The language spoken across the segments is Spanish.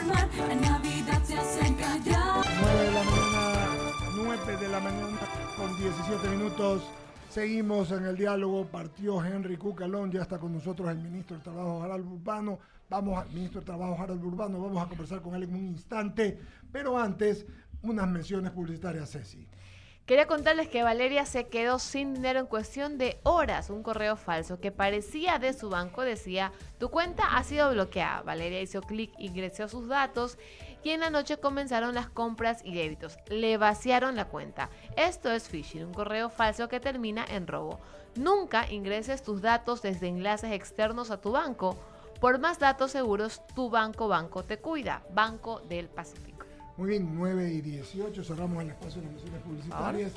mar, la Navidad se acerca ya. 9 de la mañana con 17 minutos. Seguimos en el diálogo. Partió Henry Cucalón, ya está con nosotros el ministro del Trabajo, Harald Urbano. Ministro del Trabajo, Harald Urbano, vamos a conversar con él en un instante. Pero antes, unas menciones publicitarias, Ceci. Quería contarles que Valeria se quedó sin dinero en cuestión de horas. Un correo falso que parecía de su banco decía: tu cuenta ha sido bloqueada. Valeria hizo clic, ingresó sus datos y en la noche comenzaron las compras y débitos. Le vaciaron la cuenta. Esto es phishing, un correo falso que termina en robo. Nunca ingreses tus datos desde enlaces externos a tu banco. Por más datos seguros, tu banco te cuida. Banco del Pacífico. Muy bien, 9:18, cerramos el espacio de menciones publicitarias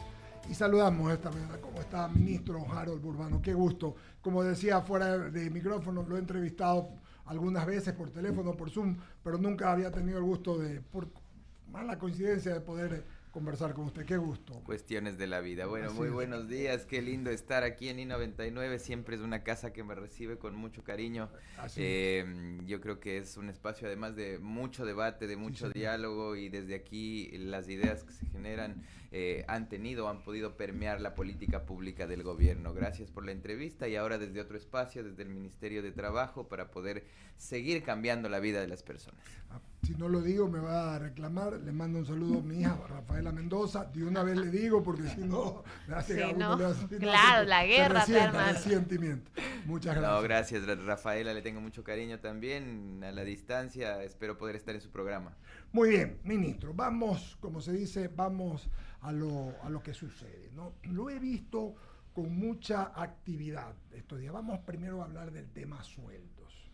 y saludamos esta mañana. ¿Cómo está, ministro Harald Urbano? Qué gusto. Como decía, fuera de micrófono, lo he entrevistado algunas veces por teléfono, por Zoom, pero nunca había tenido el gusto por mala coincidencia, de poder conversar con usted. Qué gusto. Cuestiones de la vida. Bueno, Así muy es. buenos días. Qué lindo estar aquí en I-99. Siempre es una casa que me recibe con mucho cariño. Yo creo que es un espacio además de mucho debate, de mucho diálogo, y desde aquí las ideas que se generan han podido permear la política pública del gobierno. Gracias por la entrevista, y ahora desde otro espacio, desde el Ministerio de Trabajo, para poder seguir cambiando la vida de las personas. Si no lo digo, me va a reclamar. Le mando un saludo a mi hija, Rafaela Mendoza. De una vez le digo, porque si no, me hace Sí, a uno no. le hace- Claro, la guerra te arma. Resentimiento. Muchas gracias. No, gracias, Rafaela, le tengo mucho cariño también. A la distancia, espero poder estar en su programa. Muy bien, ministro. Vamos, como se dice, vamos a lo que sucede, ¿no? Lo he visto con mucha actividad estos días. Vamos primero a hablar del tema sueldos.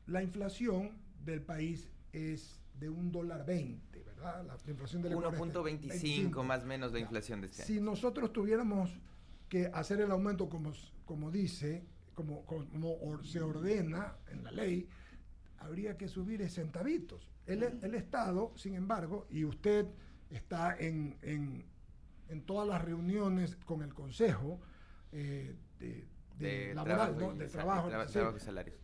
La inflación del país es de $1.20, ¿verdad? La inflación del 1.25 más o menos la inflación de este año. Si nosotros tuviéramos que hacer el aumento como se ordena en la ley, habría que subir centavitos. El Estado, sin embargo, y usted está en todas las reuniones con el Consejo de laboral, ¿no? De trabajo y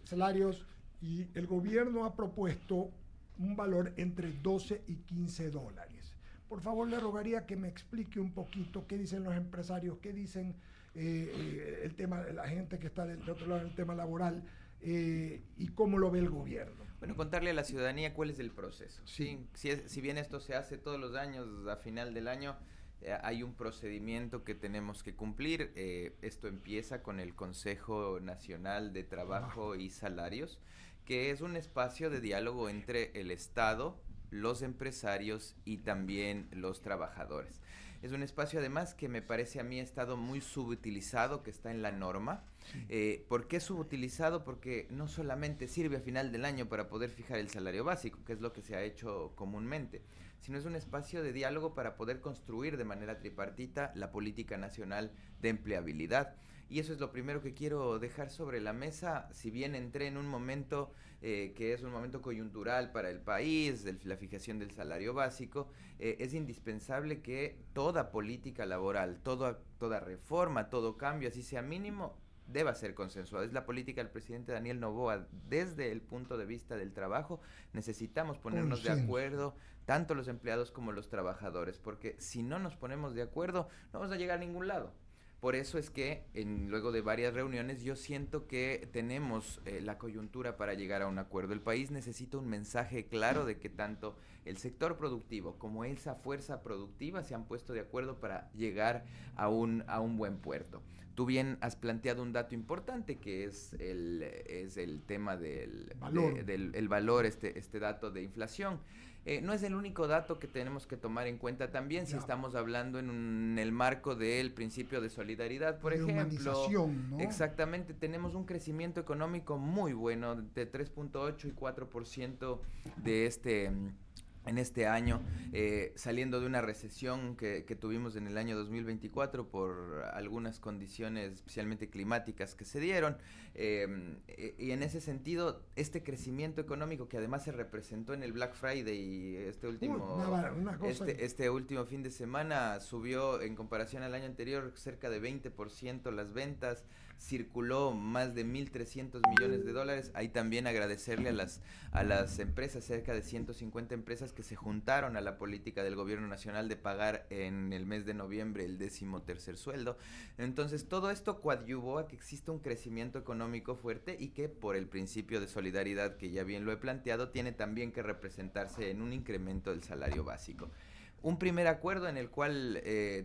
salarios, y el gobierno ha propuesto un valor entre 12 y $15. Por favor, le rogaría que me explique un poquito qué dicen los empresarios, qué dicen el tema de la gente que está del otro lado del tema laboral, y cómo lo ve el gobierno. Bueno, contarle a la ciudadanía cuál es el proceso. Sí. Si bien esto se hace todos los años, a final del año, hay un procedimiento que tenemos que cumplir. Esto empieza con el Consejo Nacional de Trabajo y Salarios, que es un espacio de diálogo entre el Estado, los empresarios y también los trabajadores. Es un espacio además que me parece a mí ha estado muy subutilizado, que está en la norma. ¿Por qué subutilizado? Porque no solamente sirve a final del año para poder fijar el salario básico, que es lo que se ha hecho comúnmente, sino es un espacio de diálogo para poder construir de manera tripartita la política nacional de empleabilidad. Y eso es lo primero que quiero dejar sobre la mesa. Si bien entré en un momento que es un momento coyuntural para el país, la fijación del salario básico, es indispensable que toda política laboral, toda reforma, todo cambio, así sea mínimo, deba ser consensuado. Es la política del presidente Daniel Noboa. Desde el punto de vista del trabajo, necesitamos ponernos de acuerdo, tanto los empleados como los trabajadores, porque si no nos ponemos de acuerdo, no vamos a llegar a ningún lado. Por eso es que luego de varias reuniones yo siento que tenemos la coyuntura para llegar a un acuerdo. El país necesita un mensaje claro de que tanto el sector productivo como esa fuerza productiva se han puesto de acuerdo para llegar a un buen puerto. Tú bien has planteado un dato importante, que es el tema del valor, este dato de inflación. No es el único dato que tenemos que tomar en cuenta también, si estamos hablando en el marco del principio de solidaridad, por ejemplo. ¿No? Exactamente, tenemos un crecimiento económico muy bueno, de 3.8 y 4% en este año, saliendo de una recesión que tuvimos en el año 2024 por algunas condiciones especialmente climáticas que se dieron, y en ese sentido este crecimiento económico, que además se representó en el Black Friday y este último fin de semana, subió en comparación al año anterior cerca de 20% las ventas, circuló más de 1.300 millones de dólares. Ahí también agradecerle a las empresas, cerca de 150 empresas que se juntaron a la política del gobierno nacional de pagar en el mes de noviembre el 13º sueldo. Entonces todo esto coadyuvó a que exista un crecimiento económico fuerte y que por el principio de solidaridad, que ya bien lo he planteado, tiene también que representarse en un incremento del salario básico. Un primer acuerdo en el cual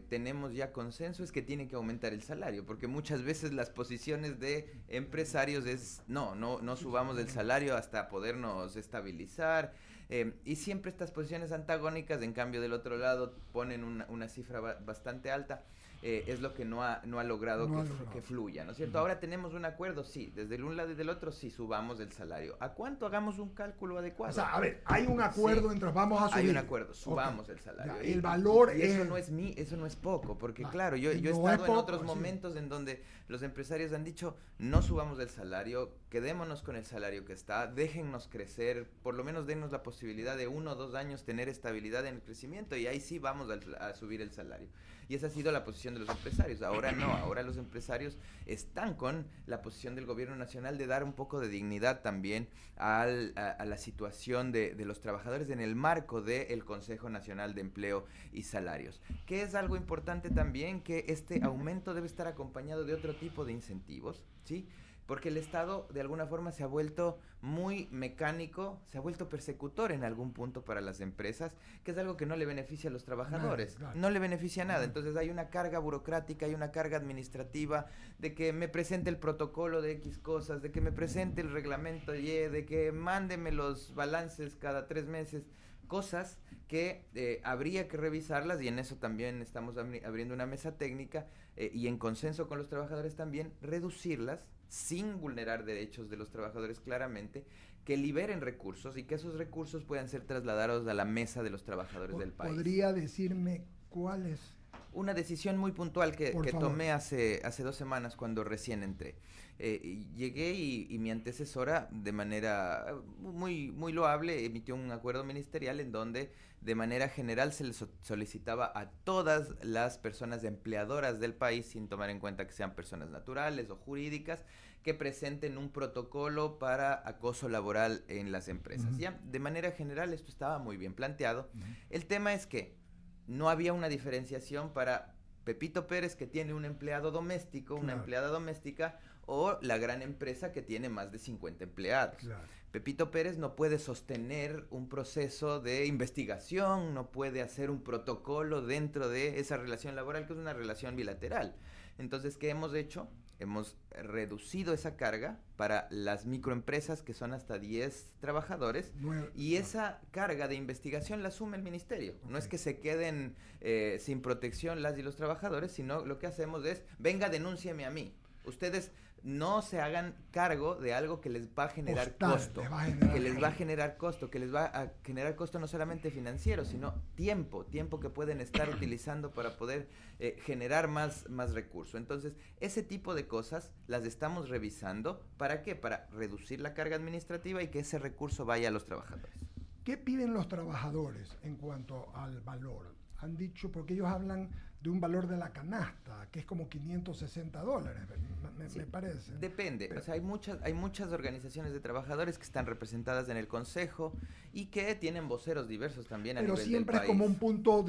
tenemos ya consenso es que tiene que aumentar el salario, porque muchas veces las posiciones de empresarios es no subamos el salario hasta podernos estabilizar, y siempre estas posiciones antagónicas, en cambio del otro lado ponen una cifra bastante alta. Es lo que no ha logrado que fluya, ¿no es cierto? Ahora tenemos un acuerdo, sí, desde el un lado y del otro, sí, subamos el salario. ¿A cuánto? Hagamos un cálculo adecuado. O sea, a ver, hay un acuerdo entre vamos a subir. Hay un acuerdo, subamos el salario. El valor y es... eso no es poco, porque claro, yo he no estado poco, en otros momentos en donde los empresarios han dicho, no subamos el salario, quedémonos con el salario que está, déjennos crecer, por lo menos dennos la posibilidad de 1 o 2 años tener estabilidad en el crecimiento y ahí sí vamos a subir el salario. Y esa ha sido la posición de los empresarios. Ahora no, ahora los empresarios están con la posición del gobierno nacional de dar un poco de dignidad también a la situación de los trabajadores en el marco del Consejo Nacional de Empleo y Salarios. Que es algo importante también, que este aumento debe estar acompañado de otro tipo de incentivos, ¿sí? Porque el Estado de alguna forma se ha vuelto muy mecánico, se ha vuelto persecutor en algún punto para las empresas, que es algo que no le beneficia a los trabajadores, no le beneficia nada. Entonces hay una carga burocrática, hay una carga administrativa de que me presente el protocolo de X cosas, de que me presente el reglamento Y, de que mándeme los balances cada 3 meses, cosas que habría que revisarlas, y en eso también estamos abriendo una mesa técnica y en consenso con los trabajadores también, reducirlas sin vulnerar derechos de los trabajadores claramente, que liberen recursos y que esos recursos puedan ser trasladados a la mesa de los trabajadores del país. ¿Podría decirme cuál es? Una decisión muy puntual que tomé hace 2 semanas cuando recién entré. Llegué y mi antecesora, de manera muy loable, emitió un acuerdo ministerial en donde de manera general se les solicitaba a todas las personas empleadoras del país, sin tomar en cuenta que sean personas naturales o jurídicas, que presenten un protocolo para acoso laboral en las empresas. Ya, de manera general esto estaba muy bien planteado. El tema es que no había una diferenciación para Pepito Pérez, que tiene un empleado doméstico, una empleada doméstica, o la gran empresa que tiene más de 50 empleados. Pepito Pérez no puede sostener un proceso de investigación, no puede hacer un protocolo dentro de esa relación laboral, que es una relación bilateral. Entonces, ¿qué hemos hecho? Hemos reducido esa carga para las microempresas, que son hasta 10 trabajadores, y esa carga de investigación la asume el ministerio. No es que se queden sin protección las y los trabajadores, sino lo que hacemos es, venga, denúnciame a mí. Ustedes no se hagan cargo de algo que les va a generar costo, que les va a generar costo no solamente financiero, sino tiempo que pueden estar utilizando para poder generar más recursos. Entonces, ese tipo de cosas las estamos revisando. ¿Para qué? Para reducir la carga administrativa y que ese recurso vaya a los trabajadores. ¿Qué piden los trabajadores en cuanto al valor? Han dicho, porque ellos hablan de un valor de la canasta, que es como $560, me parece. Depende, o sea, hay muchas organizaciones de trabajadores que están representadas en el Consejo y que tienen voceros diversos también a nivel del país. Pero siempre es como un punto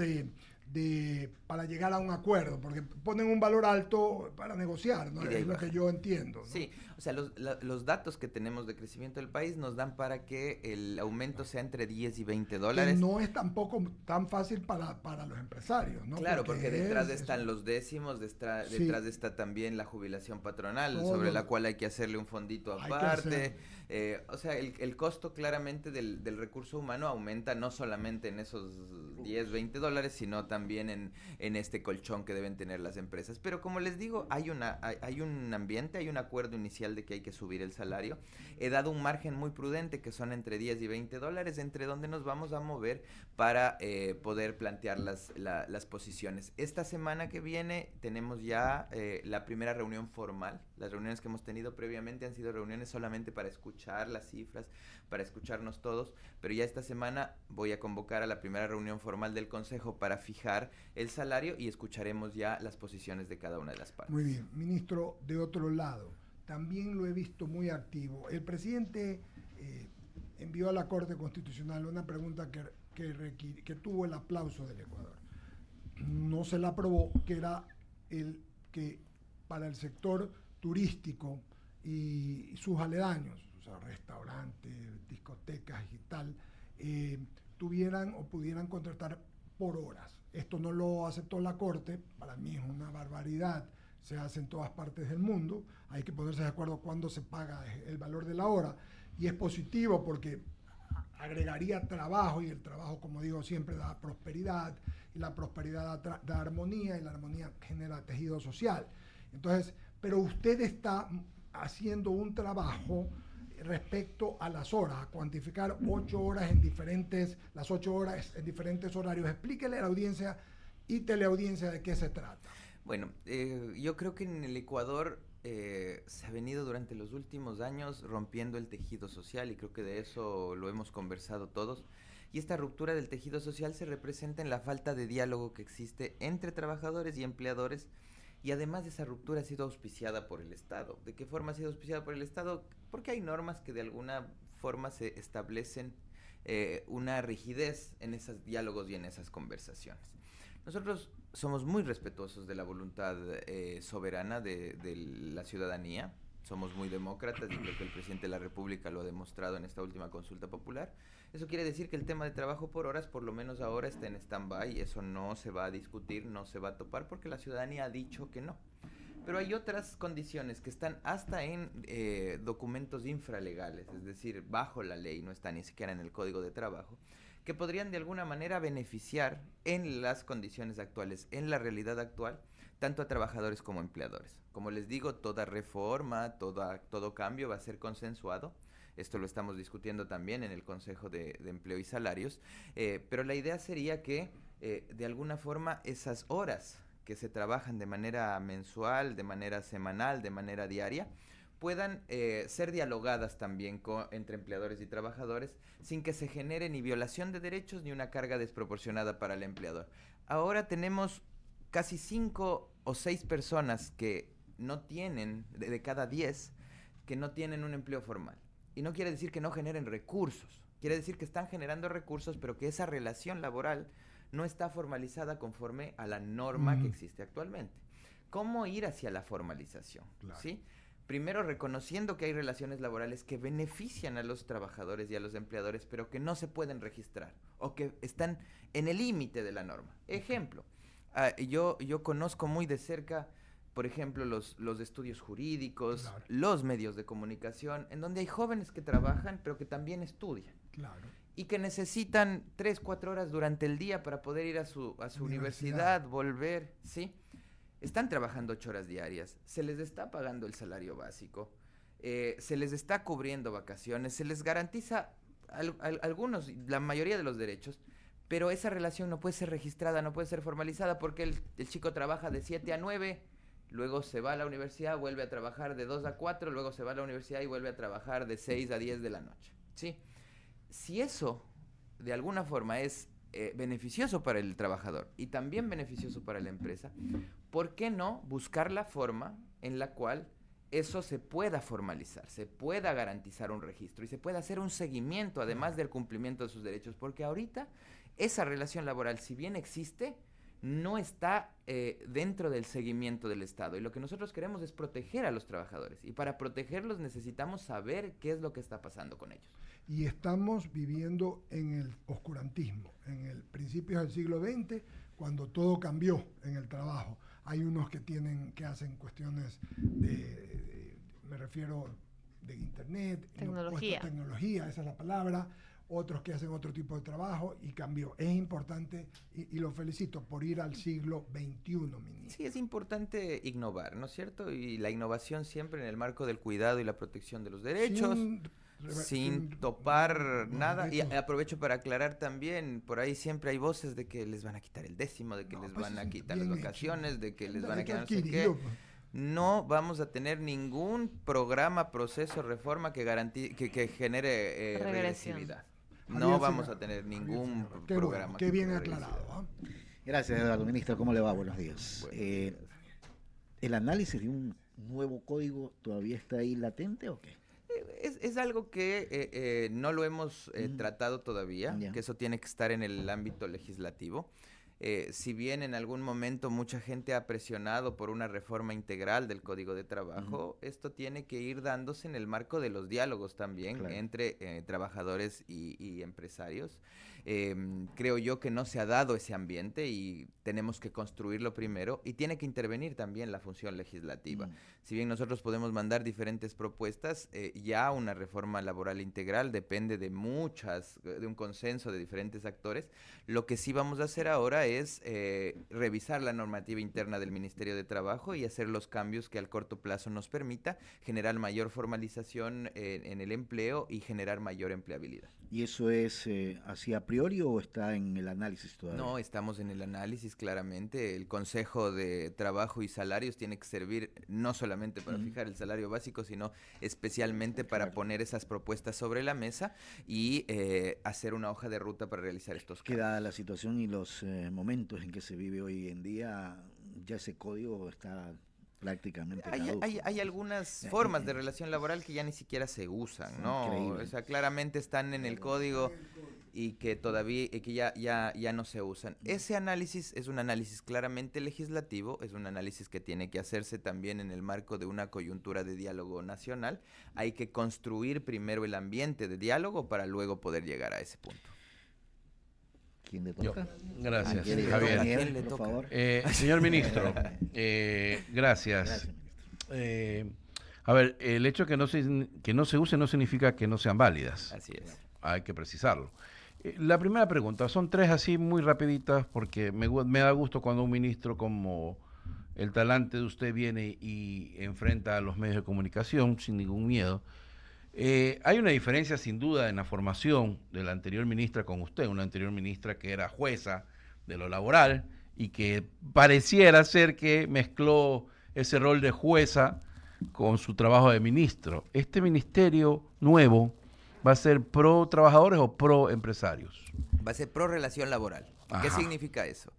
para llegar a un acuerdo, porque ponen un valor alto para negociar, ¿no? Es lo que yo entiendo, ¿no? Sí, o sea, los datos que tenemos de crecimiento del país nos dan para que el aumento sea entre 10 y $20. Que no es tampoco tan fácil para los empresarios, ¿no? Claro, porque detrás están los décimos, detrás está también la jubilación patronal, sobre la cual hay que hacerle un fondito aparte. O sea, el costo claramente del recurso humano aumenta no solamente en esos $10, $20, sino también en este colchón que deben tener las empresas. Pero como les digo, hay un ambiente, hay un acuerdo inicial de que hay que subir el salario. He dado un margen muy prudente, que son entre $10 y $20, entre donde nos vamos a mover para poder plantear las posiciones. Esta semana que viene tenemos ya la primera reunión formal. Las reuniones que hemos tenido previamente han sido reuniones solamente para escuchar las cifras, para escucharnos todos, pero ya esta semana voy a convocar a la primera reunión formal del Consejo para fijar fijar el salario y escucharemos ya las posiciones de cada una de las partes. Muy bien, ministro, de otro lado, también lo he visto muy activo. El presidente envió a la Corte Constitucional una pregunta que tuvo el aplauso del Ecuador. No se la aprobó, que era el que para el sector turístico y sus aledaños, o sea, restaurantes, discotecas y tal, tuvieran o pudieran contratar por horas. Esto no lo aceptó la Corte, para mí es una barbaridad, se hace en todas partes del mundo, hay que ponerse de acuerdo cuándo se paga el valor de la hora, y es positivo porque agregaría trabajo, y el trabajo, como digo siempre, da prosperidad, y la prosperidad da armonía, y la armonía genera tejido social. Entonces, pero usted está haciendo un trabajo respecto a las horas, a cuantificar las 8 horas en diferentes horarios. Explíquele a la audiencia y teleaudiencia de qué se trata. Bueno, yo creo que en el Ecuador se ha venido durante los últimos años rompiendo el tejido social, y creo que de eso lo hemos conversado todos. Y esta ruptura del tejido social se representa en la falta de diálogo que existe entre trabajadores y empleadores, y además de esa ruptura ha sido auspiciada por el Estado. ¿De qué forma ha sido auspiciada por el Estado? Porque hay normas que de alguna forma se establecen una rigidez en esos diálogos y en esas conversaciones. Nosotros somos muy respetuosos de la voluntad soberana de la ciudadanía, somos muy demócratas, y creo que el presidente de la República lo ha demostrado en esta última consulta popular. Eso quiere decir que el tema de trabajo por horas, por lo menos ahora, está en stand-by, eso no se va a discutir, no se va a topar, porque la ciudadanía ha dicho que no. Pero hay otras condiciones que están hasta en documentos infralegales, es decir, bajo la ley, no están ni siquiera en el Código de Trabajo, que podrían de alguna manera beneficiar en las condiciones actuales, en la realidad actual, tanto a trabajadores como a empleadores. Como les digo, toda reforma, todo cambio va a ser consensuado. Esto lo estamos discutiendo también en el Consejo de Empleo y Salarios, pero la idea sería que de alguna forma esas horas que se trabajan de manera mensual, de manera semanal, de manera diaria, puedan ser dialogadas también entre empleadores y trabajadores, sin que se genere ni violación de derechos ni una carga desproporcionada para el empleador. Ahora tenemos casi 5 o 6 personas que no tienen, de cada 10, que no tienen un empleo formal. Y no quiere decir que no generen recursos, quiere decir que están generando recursos, pero que esa relación laboral no está formalizada conforme a la norma que existe actualmente. ¿Cómo ir hacia la formalización? Claro. ¿Sí? Primero, reconociendo que hay relaciones laborales que benefician a los trabajadores y a los empleadores, pero que no se pueden registrar o que están en el límite de la norma. Ejemplo, yo conozco muy de cerca, por ejemplo, los estudios jurídicos, claro, los medios de comunicación, en donde hay jóvenes que trabajan, pero que también estudian. Claro. Y que necesitan 3, 4 horas durante el día para poder ir a su universidad, volver, ¿sí? Están trabajando 8 horas diarias, se les está pagando el salario básico, se les está cubriendo vacaciones, se les garantiza algunos, la mayoría de los derechos, pero esa relación no puede ser registrada, no puede ser formalizada, porque el chico trabaja de 7 a 9, luego se va a la universidad, vuelve a trabajar de 2 a 4, luego se va a la universidad y vuelve a trabajar de 6 a 10 de la noche, ¿sí? Si eso de alguna forma es beneficioso para el trabajador y también beneficioso para la empresa, ¿por qué no buscar la forma en la cual eso se pueda formalizar, se pueda garantizar un registro y se pueda hacer un seguimiento, además del cumplimiento de sus derechos? Porque ahorita esa relación laboral, si bien existe, no está dentro del seguimiento del Estado, y lo que nosotros queremos es proteger a los trabajadores, y para protegerlos necesitamos saber qué es lo que está pasando con ellos. Y estamos viviendo en el oscurantismo, en el principio del siglo XX, cuando todo cambió en el trabajo. Hay unos que hacen cuestiones me refiero de internet, tecnología, esa es la palabra, otros que hacen otro tipo de trabajo, y cambió. Es importante, y lo felicito por ir al siglo XXI, ministro. Sí, es importante innovar, ¿no es cierto? Y la innovación siempre en el marco del cuidado y la protección de los derechos, sin topar nada. Y aprovecho para aclarar también, por ahí siempre hay voces de que les van a quitar el décimo, de que les van a quitar las vacaciones, de que les van a quitar no sé qué. No vamos a tener ningún programa, proceso, reforma que genere regresividad. No vamos a tener ningún programa. Qué bien aclarado. Gracias, Eduardo. Ministro, ¿cómo le va? Buenos días. Buenos días. ¿El análisis de un nuevo código todavía está ahí latente o qué? Es algo que no lo hemos tratado todavía, Ya. que eso tiene que estar en el ámbito legislativo. Si bien en algún momento mucha gente ha presionado por una reforma integral del Código de Trabajo, esto tiene que ir dándose en el marco de los diálogos también Claro. entre trabajadores y empresarios. Creo yo que no se ha dado ese ambiente y tenemos que construirlo primero y tiene que intervenir también la función legislativa. Si bien nosotros podemos mandar diferentes propuestas, ya una reforma laboral integral depende de de un consenso de diferentes actores. Lo que sí vamos a hacer ahora es revisar la normativa interna del Ministerio de Trabajo y hacer los cambios que al corto plazo nos permita generar mayor formalización en el empleo y generar mayor empleabilidad. ¿Y eso es así a priori o está en el análisis todavía? No, estamos en el análisis claramente. El Consejo de Trabajo y Salarios tiene que servir no solamente para fijar el salario básico, sino especialmente para poner esas propuestas sobre la mesa y hacer una hoja de ruta para realizar estos Que cambios. dada la situación y los momentos en que se vive hoy en día, ya ese código está prácticamente caduco. Hay algunas formas de relación laboral que ya ni siquiera se usan, ¿no? Increíble. O sea, claramente están en el código y que todavía que ya no se usan. Ese análisis es un análisis claramente legislativo, es un análisis que tiene que hacerse también en el marco de una coyuntura de diálogo nacional. Hay que construir primero el ambiente de diálogo para luego poder llegar a ese punto. ¿Quién le Yo. toca? Gracias, ¿A quién le Javier. toca, ¿A quién Daniel, le por toca? favor? Señor ministro, gracias. Gracias, ministro. A ver, el hecho que no se use no significa que no sean válidas. Así es. Hay que precisarlo. La primera pregunta, son tres así muy rapiditas porque me da gusto cuando un ministro como el talante de usted viene y enfrenta a los medios de comunicación sin ningún miedo. Hay una diferencia sin duda en la formación de la anterior ministra con usted, una anterior ministra que era jueza de lo laboral y que pareciera ser que mezcló ese rol de jueza con su trabajo de ministro. ¿Este ministerio nuevo va a ser pro trabajadores o pro empresarios? Va a ser pro relación laboral. ¿Qué Ajá. significa eso?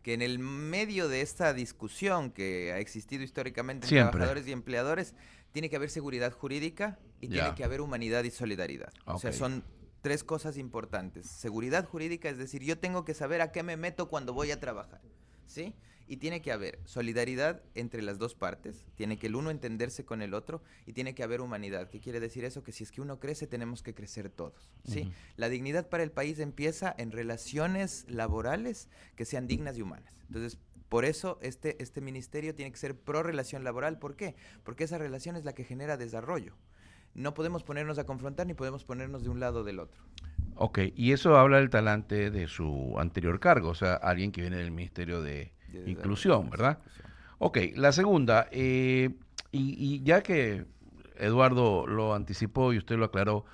Que en el medio de esta discusión que ha existido históricamente entre Siempre. trabajadores y empleadores, tiene que haber seguridad jurídica y Ya. tiene que haber humanidad y solidaridad. O sea, Ok. son tres cosas importantes. Seguridad jurídica, es decir, yo tengo que saber a qué me meto cuando voy a trabajar, ¿sí? Y tiene que haber solidaridad entre las dos partes, tiene que el uno entenderse con el otro y tiene que haber humanidad. ¿Qué quiere decir eso? Que si es que uno crece, tenemos que crecer todos, ¿sí? Ujú. La dignidad para el país empieza en relaciones laborales que sean dignas y humanas. Entonces, por eso este ministerio tiene que ser pro relación laboral. ¿Por qué? Porque esa relación es la que genera desarrollo. No podemos ponernos a confrontar ni podemos ponernos de un lado o del otro. Ok, y eso habla del talante de su anterior cargo, o sea, alguien que viene del Ministerio de Inclusión, ¿verdad? Ok, la segunda, y ya que Eduardo lo anticipó y usted lo aclaró,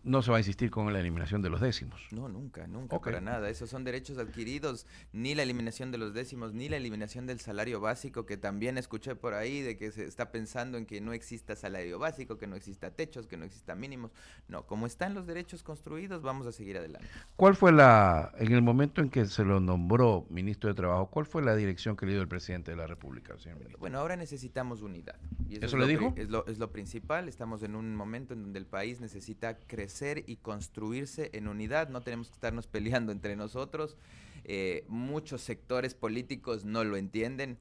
no se va a insistir con la eliminación de los décimos. No, nunca, Ok. para nada. Esos son derechos adquiridos, ni la eliminación de los décimos, ni la eliminación del salario básico, que también escuché por ahí de que se está pensando en que no exista salario básico, que no exista techos, que no exista mínimos. No, como están los derechos construidos, vamos a seguir adelante. ¿Cuál fue en el momento en que se lo nombró ministro de Trabajo, cuál fue la dirección que le dio el presidente de la República, señor ministro? Bueno, ahora necesitamos unidad. Y ¿Eso es le lo dijo? Es lo principal. Estamos en un momento en donde el país necesita crecer y construirse en unidad. No tenemos que estarnos peleando entre nosotros. Muchos sectores políticos no lo entienden.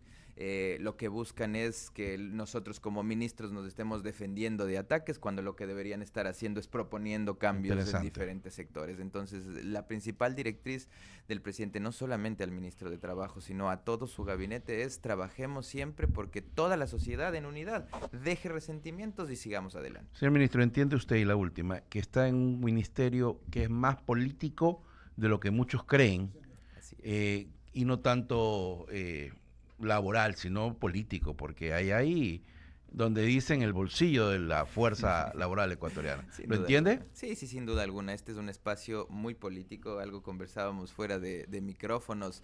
Lo que buscan es que nosotros como ministros nos estemos defendiendo de ataques cuando lo que deberían estar haciendo es proponiendo cambios en Interesante. diferentes sectores. Entonces, la principal directriz del presidente, no solamente al ministro de Trabajo, sino a todo su gabinete, es trabajemos siempre porque toda la sociedad en unidad deje resentimientos y sigamos adelante. Señor ministro, ¿entiende usted, y la última, que está en un ministerio que es más político de lo que muchos creen Así es. y no tanto laboral, sino político? Porque hay ahí donde dicen el bolsillo de la fuerza laboral ecuatoriana. Sin ¿Lo duda entiende? alguna. Sí, sí, sin duda alguna. Este es un espacio muy político, algo conversábamos fuera de micrófonos.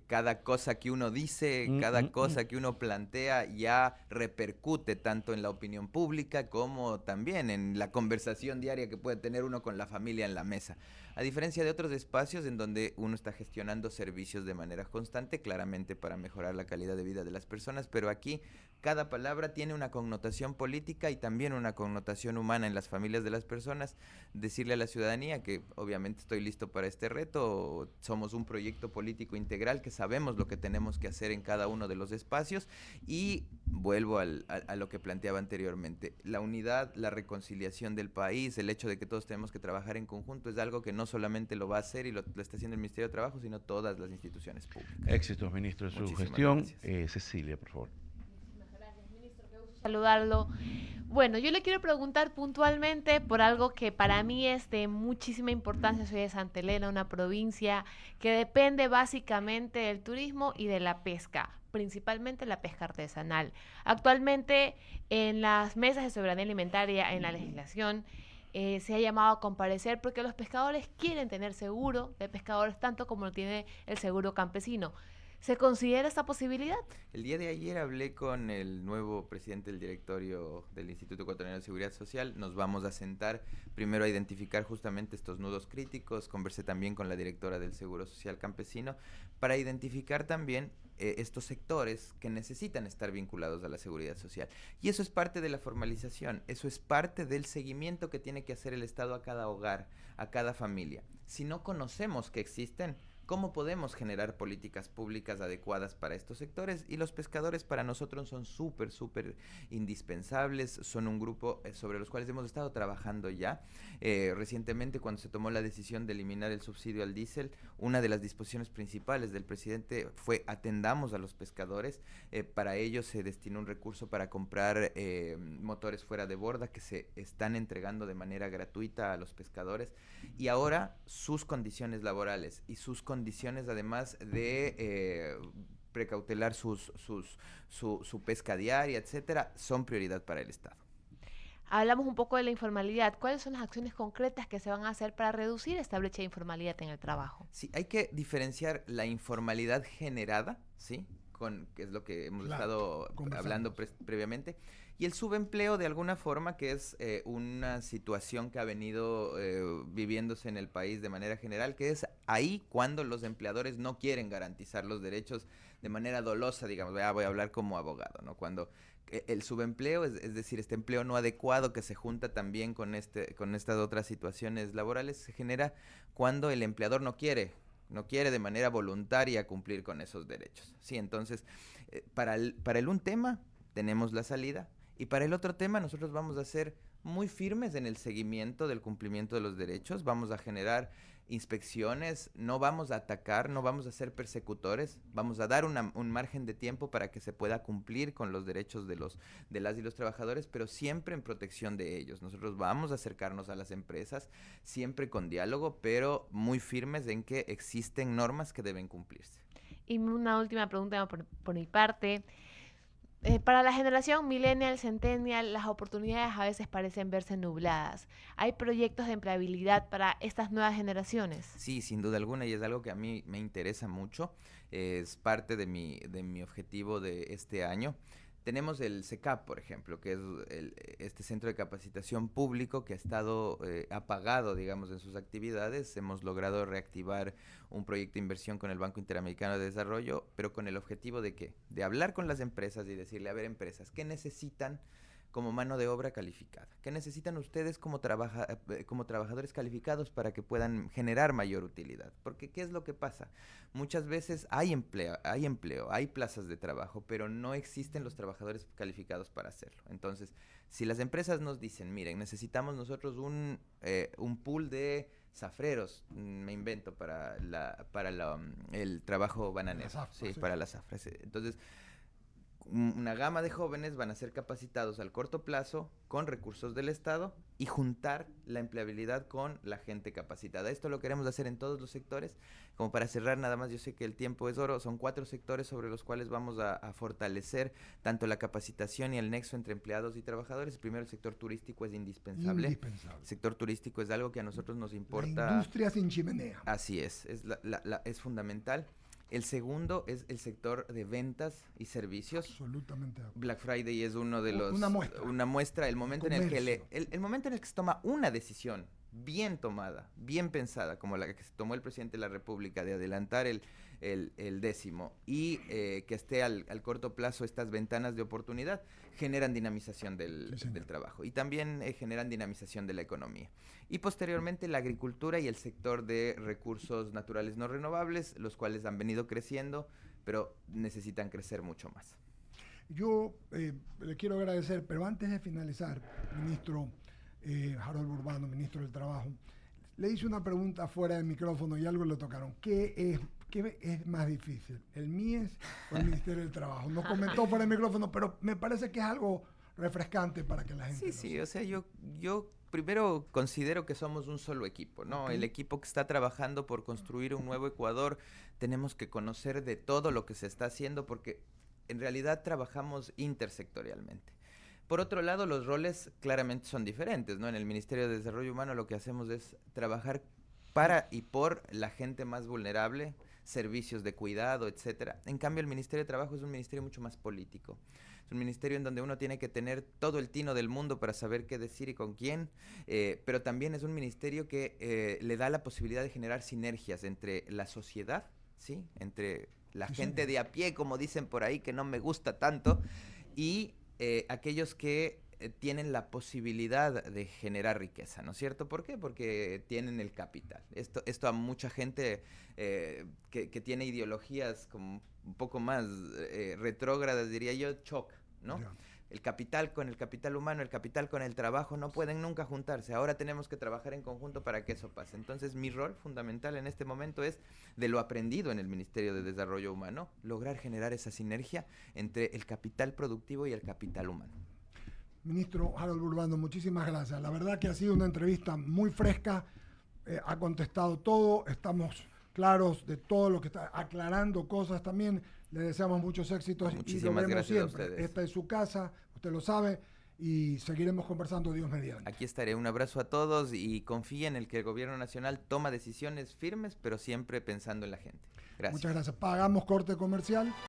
Cada cosa que uno dice, cada cosa que uno plantea ya repercute tanto en la opinión pública como también en la conversación diaria que puede tener uno con la familia en la mesa. A diferencia de otros espacios en donde uno está gestionando servicios de manera constante, claramente para mejorar la calidad de vida de las personas, pero aquí cada palabra tiene una connotación política y también una connotación humana en las familias de las personas. Decirle a la ciudadanía que obviamente estoy listo para este reto, somos un proyecto político integral que sabemos lo que tenemos que hacer en cada uno de los espacios y vuelvo a lo que planteaba anteriormente. La unidad, la reconciliación del país, el hecho de que todos tenemos que trabajar en conjunto es algo que no solamente lo va a hacer y lo está haciendo el Ministerio de Trabajo, sino todas las instituciones públicas. Éxitos, ministro, de su Muchísimas gestión. gracias. Cecilia, por favor. Saludarlo. Bueno, yo le quiero preguntar puntualmente por algo que para mí es de muchísima importancia. Soy de Santa Elena, una provincia que depende básicamente del turismo y de la pesca, principalmente la pesca artesanal. Actualmente en las mesas de soberanía alimentaria, en la legislación, se ha llamado a comparecer porque los pescadores quieren tener seguro de pescadores tanto como lo tiene el seguro campesino. ¿Se considera esta posibilidad? El día de ayer hablé con el nuevo presidente del directorio del Instituto Ecuatoriano de Seguridad Social. Nos vamos a sentar primero a identificar justamente estos nudos críticos. Conversé también con la directora del Seguro Social Campesino para identificar también estos sectores que necesitan estar vinculados a la seguridad social. Y eso es parte de la formalización, eso es parte del seguimiento que tiene que hacer el Estado a cada hogar, a cada familia. Si no conocemos que existen, ¿cómo podemos generar políticas públicas adecuadas para estos sectores? Y los pescadores para nosotros son súper indispensables, son un grupo sobre los cuales hemos estado trabajando ya. Recientemente, cuando se tomó la decisión de eliminar el subsidio al diésel, una de las disposiciones principales del presidente fue atendamos a los pescadores. Para ello se destinó un recurso para comprar motores fuera de borda que se están entregando de manera gratuita a los pescadores. Y ahora sus condiciones laborales y sus condiciones además de precautelar su pesca diaria, etcétera, son prioridad para el Estado. Hablamos un poco de la informalidad. ¿Cuáles son las acciones concretas que se van a hacer para reducir esta brecha de informalidad en el trabajo? Sí, hay que diferenciar la informalidad generada, ¿sí? Que es lo que hemos estado hablando previamente, y el subempleo de alguna forma, que es una situación que ha venido viviéndose en el país de manera general, que es ahí cuando los empleadores no quieren garantizar los derechos de manera dolosa, digamos, voy a hablar como abogado, ¿no? Cuando el subempleo, es decir, este empleo no adecuado que se junta también con estas otras situaciones laborales, se genera cuando el empleador no quiere de manera voluntaria cumplir con esos derechos. Sí, entonces, para un tema tenemos la salida y para el otro tema nosotros vamos a ser muy firmes en el seguimiento del cumplimiento de los derechos, vamos a generar inspecciones, no vamos a atacar, no vamos a ser persecutores, vamos a dar un margen de tiempo para que se pueda cumplir con los derechos de las y los trabajadores, pero siempre en protección de ellos. Nosotros vamos a acercarnos a las empresas, siempre con diálogo, pero muy firmes en que existen normas que deben cumplirse. Y una última pregunta por mi parte. Para la generación millennial, centennial, las oportunidades a veces parecen verse nubladas. ¿Hay proyectos de empleabilidad para estas nuevas generaciones? Sí, sin duda alguna, y es algo que a mí me interesa mucho. Es parte de mi objetivo de este año. Tenemos el CECAP, por ejemplo, que es este centro de capacitación público que ha estado apagado, digamos, en sus actividades. Hemos logrado reactivar un proyecto de inversión con el Banco Interamericano de Desarrollo, pero con el objetivo de ¿qué? De hablar con las empresas y decirle, a ver, empresas, ¿qué necesitan como mano de obra calificada? ¿Qué necesitan ustedes como trabajadores calificados para que puedan generar mayor utilidad? Porque ¿qué es lo que pasa? Muchas veces hay empleo, hay plazas de trabajo, pero no existen los trabajadores calificados para hacerlo. Entonces, si las empresas nos dicen, miren, necesitamos nosotros un pool de zafreros, me invento, para el trabajo bananero, sí, para las zafras. Entonces, una gama de jóvenes van a ser capacitados al corto plazo con recursos del Estado y juntar la empleabilidad con la gente capacitada. Esto lo queremos hacer en todos los sectores. Como para cerrar nada más, yo sé que el tiempo es oro, son 4 sectores sobre los cuales vamos a fortalecer tanto la capacitación y el nexo entre empleados y trabajadores. Primero, el sector turístico es indispensable. El sector turístico es algo que a nosotros nos importa. La industria sin chimenea. Así es es fundamental. El segundo es el sector de ventas y servicios. Absolutamente. Black Friday es uno de los... Una muestra. El momento en el que el momento en el que se toma una decisión bien tomada, bien pensada, como la que se tomó el presidente de la República de adelantar el 10º y que esté al corto plazo estas ventanas de oportunidad, generan dinamización del trabajo y también generan dinamización de la economía. Y posteriormente la agricultura y el sector de recursos naturales no renovables, los cuales han venido creciendo, pero necesitan crecer mucho más. Yo le quiero agradecer, pero antes de finalizar, ministro Harold Burbano, ministro del Trabajo, le hice una pregunta fuera del micrófono y algo le tocaron. ¿Qué es más difícil, el MIES o el Ministerio del Trabajo? No comentó fuera del micrófono, pero me parece que es algo refrescante para que la gente Sí, o sea, yo primero considero que somos un solo equipo, ¿no? Okay. El equipo que está trabajando por construir un nuevo Ecuador, tenemos que conocer de todo lo que se está haciendo porque en realidad trabajamos intersectorialmente. Por otro lado, los roles claramente son diferentes, ¿no? En el Ministerio de Desarrollo Humano lo que hacemos es trabajar para y por la gente más vulnerable, servicios de cuidado, etcétera. En cambio, el Ministerio de Trabajo es un ministerio mucho más político. Es un ministerio en donde uno tiene que tener todo el tino del mundo para saber qué decir y con quién, pero también es un ministerio que le da la posibilidad de generar sinergias entre la sociedad, ¿sí? Entre la gente de a pie, como dicen por ahí, que no me gusta tanto, y aquellos que tienen la posibilidad de generar riqueza, ¿no es cierto? ¿Por qué? Porque tienen el capital. Esto a mucha gente que tiene ideologías como un poco más retrógradas, diría yo, choca, ¿no? Yeah. El capital con el capital humano, el capital con el trabajo no pueden nunca juntarse. Ahora tenemos que trabajar en conjunto para que eso pase. Entonces, mi rol fundamental en este momento es, de lo aprendido en el Ministerio de Desarrollo Humano, lograr generar esa sinergia entre el capital productivo y el capital humano. Ministro Harold Burbano, muchísimas gracias. La verdad que ha sido una entrevista muy fresca, ha contestado todo, estamos claros de todo lo que está, aclarando cosas también. Le deseamos muchos éxitos. Muchísimas gracias a ustedes. Esta es su casa, usted lo sabe, y seguiremos conversando, Dios mediante. Aquí estaré. Un abrazo a todos y confíen en que el gobierno nacional toma decisiones firmes, pero siempre pensando en la gente. Gracias. Muchas gracias. Pagamos corte comercial.